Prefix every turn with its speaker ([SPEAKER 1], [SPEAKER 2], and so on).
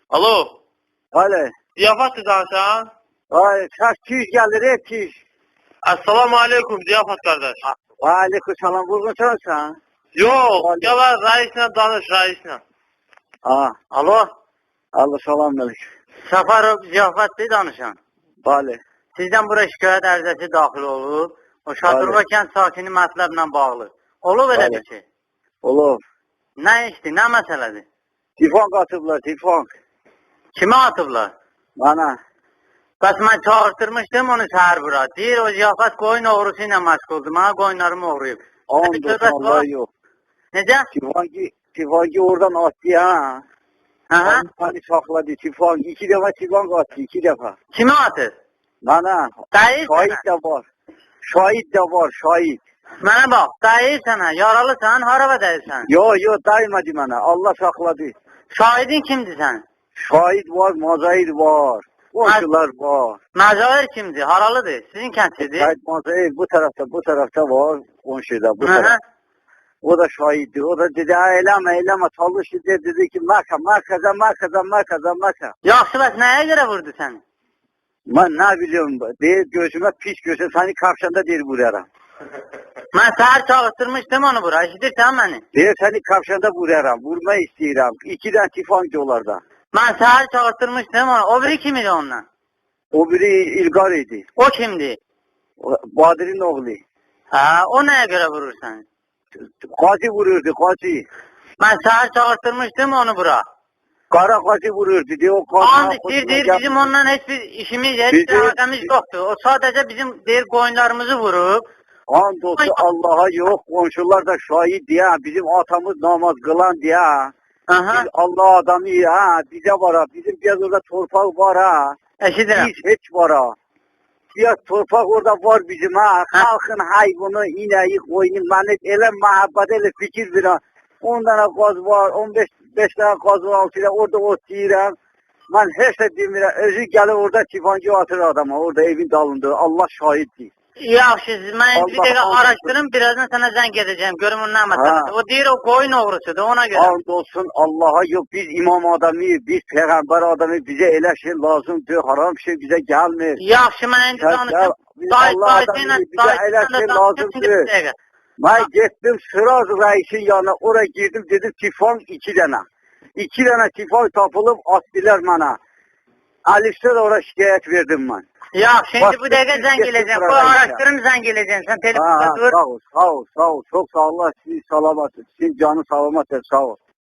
[SPEAKER 1] Alo.
[SPEAKER 2] Alo.
[SPEAKER 1] Ziyafat danışan.
[SPEAKER 2] Ay, çiş gelir, çiş.
[SPEAKER 1] Assalamu alaikum Ziyafat kardeş.
[SPEAKER 2] Aleyküm selam, vurgun sen.
[SPEAKER 1] Yok, gel reisle danış reisle.
[SPEAKER 2] Ha,
[SPEAKER 1] Alo.
[SPEAKER 2] Allah salam aleyküm.
[SPEAKER 3] Səfərov Ziyafatlı danışan.
[SPEAKER 2] Bəli.
[SPEAKER 3] Sizdən bura şikayət ərizəsi daxil olub. O Şadırova kənd sakini mətləblə bağlı. Olub elə bir şey.
[SPEAKER 2] Olur.
[SPEAKER 3] Nə işdir, nə məsələdir?
[SPEAKER 2] Tifon qatıblar, tifon.
[SPEAKER 3] Kimə atıblar?
[SPEAKER 2] Bana.
[SPEAKER 3] Bəs mən çağırtırmışdım onu səhər bura. Deyir o Ziyafat qoyun oğrusu ilə məşğuldur. Mənə qoyunlarımı oğruyub.
[SPEAKER 2] Ondan Allah yok.
[SPEAKER 3] Necə?
[SPEAKER 2] Tifonki oradan attı ha.
[SPEAKER 3] Aha.
[SPEAKER 2] Hani sakladı tifon. 2 defa tifon kattı, 2 defa.
[SPEAKER 3] Kimə atır?
[SPEAKER 2] Bana.
[SPEAKER 3] Dayı
[SPEAKER 2] Şahit
[SPEAKER 3] sənə.
[SPEAKER 2] de var. Şahit de var, şahit.
[SPEAKER 3] Mənə bax, dayı sənə, yaralısan, harava dəyirsən?
[SPEAKER 2] Yo, daymadı bana. Allah sakladı.
[SPEAKER 3] Şahidin kimdir sən?
[SPEAKER 2] Şahit var, mazahir var. Komşular var.
[SPEAKER 3] Məzahir kimdir, haralıdır? Sizin kəndsidir?
[SPEAKER 2] Şahit mazahir bu tarafta var. Komşuda bu
[SPEAKER 3] Aha.
[SPEAKER 2] tarafta. O da şahittir. O da dedi, eyleme. Çalıştı dedi ki, maka.
[SPEAKER 3] Yaxşı, bəs nəyə görə vurdu səni?
[SPEAKER 2] Ben ne biliyorum, deyir gözüme pis gözü, seni kapşanda deyir vurarım.
[SPEAKER 3] Mən səhər çağırtırmışdım onu bura, eşidirsən məni?
[SPEAKER 2] Deyir seni kapşanda vurarım, vurma istəyirəm. 2 tane tifon ki onlarda.
[SPEAKER 3] Mən səhər çağırtırmışdım onu, o biri kim idi onunla?
[SPEAKER 2] O biri İlgar idi.
[SPEAKER 3] O kimdi?
[SPEAKER 2] Badir'in oğlu.
[SPEAKER 3] Hə, o nəyə görə vurur səni?
[SPEAKER 2] Qazi vururdu, qazi.
[SPEAKER 3] Mən səhər çağırtırmışdım onu bura.
[SPEAKER 2] Qara qazi vururdu. Deyir, o qazi.
[SPEAKER 3] And deyir, bizim onunla heç bir işimiz, heç bir əlaqəmiz yoxdur. O sadəcə bizim deyir qoyunlarımızı vurub.
[SPEAKER 2] And olsun Allah'a yok, komşular da şahit diye, bizim atamız namaz kılan diye.
[SPEAKER 3] Aha,
[SPEAKER 2] Biz Allah adamı ha, bize var ha, bizim biraz orada torpak var ha.
[SPEAKER 3] eşidirəm.
[SPEAKER 2] Biz hiç var ha. Biraz torpak orada var bizim ha. Halkın hayvanı, ineği, koyunu, manet, ele muhabbet, ele fikir bir ha. 10 tane gaz var, 15 tane gaz var altıyla, orada ot yiyirəm. Ben hiç de demirəm, özü gelir orada tifancı atır adama, orada evin dalında. Allah şahitdir.
[SPEAKER 3] Yaxşı, mən bir dəqiqə
[SPEAKER 2] Allah
[SPEAKER 3] araşdırım, birazdan sənə zəng edəcəm, görüm o nə məsələdir. O deyir, o qoyun oğrusudur, ona görə.
[SPEAKER 2] And olsun Allah'a yok, biz imam adamıyız, biz peygamber adamıyız, bize elə şey lazımdır, haram şey bize gelmir.
[SPEAKER 3] Yaxşı, mən indi danışım.
[SPEAKER 2] Biz Allah adamıyız, bize elə şey lazımdır. Ben gittim Sıraz reisin yanına, oraya girdim, dedim tifon 2 tane. 2 tane tifon tapılıp attılar bana. Alişte de oraya şikayet verdim ben.
[SPEAKER 3] Yaxşı, indi bu dəqiqə zəng eləyəcəm. Bu araşdırım zəng eləyəcəm. Sən telefonda dur.
[SPEAKER 2] Sağ ol. Çok sağ ol. Allah sizi salamat etsin. Sizin canı salamat et. Sağ ol.